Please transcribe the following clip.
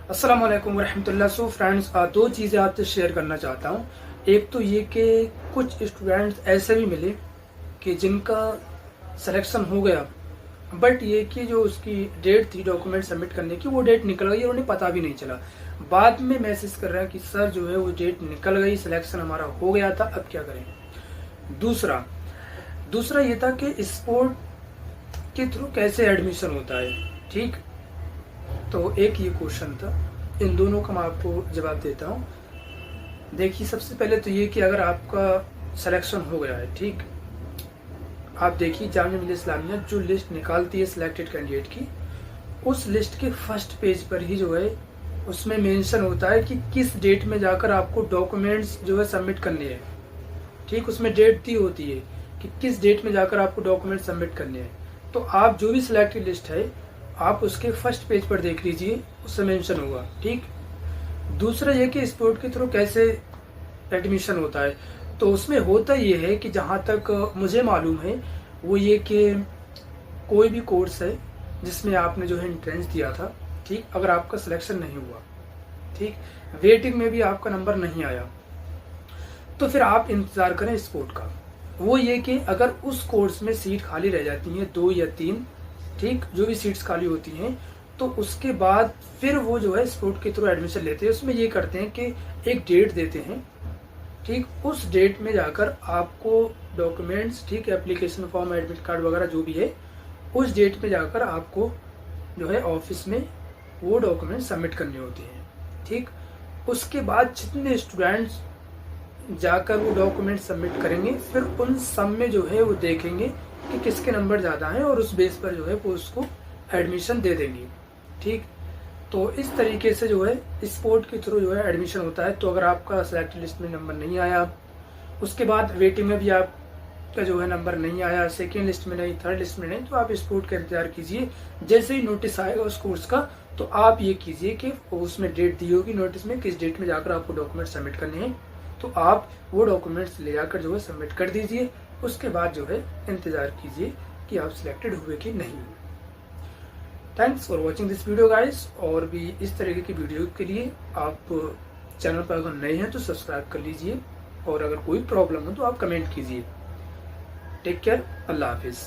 अस्सलाम वालेकुम रहमतुल्लाह। सो फ्रेंड्स, दो चीज़ें आपसे शेयर करना चाहता हूँ। एक तो ये कि कुछ स्टूडेंट्स ऐसे भी मिले कि जिनका सिलेक्शन हो गया, बट ये कि जो उसकी डेट थी डॉक्यूमेंट सबमिट करने की, वो डेट निकल गई और उन्हें पता भी नहीं चला। बाद में मैसेज कर रहा है कि सर जो है वो डेट निकल गई, सिलेक्शन हमारा हो गया था, अब क्या करें। दूसरा दूसरा ये था कि स्पोर्ट के थ्रू कैसे एडमिशन होता है। ठीक, तो एक ये क्वेश्चन था, इन दोनों का मैं आपको जवाब देता हूँ। देखिए, सबसे पहले तो ये कि अगर आपका सिलेक्शन हो गया है, ठीक, आप देखिए जामिया मिल्लिया इस्लामिया जो लिस्ट निकालती है सिलेक्टेड कैंडिडेट की, उस लिस्ट के फर्स्ट पेज पर ही जो है उसमें मेंशन होता है कि किस डेट में जाकर आपको डॉक्यूमेंट्स जो है सबमिट करने हैं। ठीक, उसमें डेट दी होती है कि किस डेट में जाकर आपको डॉक्यूमेंट सबमिट करने हैं। तो आप जो भी सिलेक्टेड लिस्ट है आप उसके फर्स्ट पेज पर देख लीजिए, उससे मेंशन होगा। ठीक, दूसरा ये कि स्पोर्ट के थ्रू कैसे एडमिशन होता है, तो उसमें होता ये है कि जहाँ तक मुझे मालूम है वो ये कि कोई भी कोर्स है जिसमें आपने जो है एंट्रेंस दिया था, ठीक, अगर आपका सिलेक्शन नहीं हुआ, ठीक, वेटिंग में भी आपका नंबर नहीं आया, तो फिर आप इंतज़ार करें स्पोर्ट का। वो ये कि अगर उस कोर्स में सीट खाली रह जाती हैं 2 या 3, ठीक, जो भी सीट्स खाली होती हैं, तो उसके बाद फिर वो जो है स्पोर्ट के थ्रू एडमिशन लेते हैं। उसमें ये करते हैं कि एक डेट देते हैं, ठीक, उस डेट में जाकर आपको डॉक्यूमेंट्स, ठीक, एप्लीकेशन फॉर्म, एडमिट कार्ड वगैरह जो भी है, उस डेट में जाकर आपको जो है ऑफिस में वो डॉक्यूमेंट सबमिट करने होते हैं। ठीक, उसके बाद जितने स्टूडेंट्स जाकर वो डॉक्यूमेंट सबमिट करेंगे, फिर उन सब में जो है वो देखेंगे कि किसके नंबर ज़्यादा हैं और उस बेस पर जो है वो उसको एडमिशन दे देंगे। ठीक, तो इस तरीके से जो है स्पोर्ट के थ्रू जो है एडमिशन होता है। तो अगर आपका सिलेक्टेड लिस्ट में नंबर नहीं आया, उसके बाद वेटिंग में भी आपका जो है नंबर नहीं आया, सेकेंड लिस्ट में नहीं, थर्ड लिस्ट में नहीं, तो आप स्पोर्ट का इंतजार कीजिए। जैसे ही नोटिस आएगा उस कोर्स का, तो आप ये कीजिए कि उसमें डेट दी होगी नोटिस में किस डेट में जाकर आपको डॉक्यूमेंट सबमिट करने हैं, तो आप वो डॉक्यूमेंट्स ले जाकर जो है सबमिट कर दीजिए। उसके बाद जो है इंतज़ार कीजिए कि आप सिलेक्टेड हुए कि नहीं हुए। Thanks for watching this video guys. और भी इस तरीके की वीडियो के लिए आप चैनल पर अगर नए हैं तो सब्सक्राइब कर लीजिए, और अगर कोई प्रॉब्लम हो तो आप कमेंट कीजिए। टेक केयर, अल्लाह हाफिज़।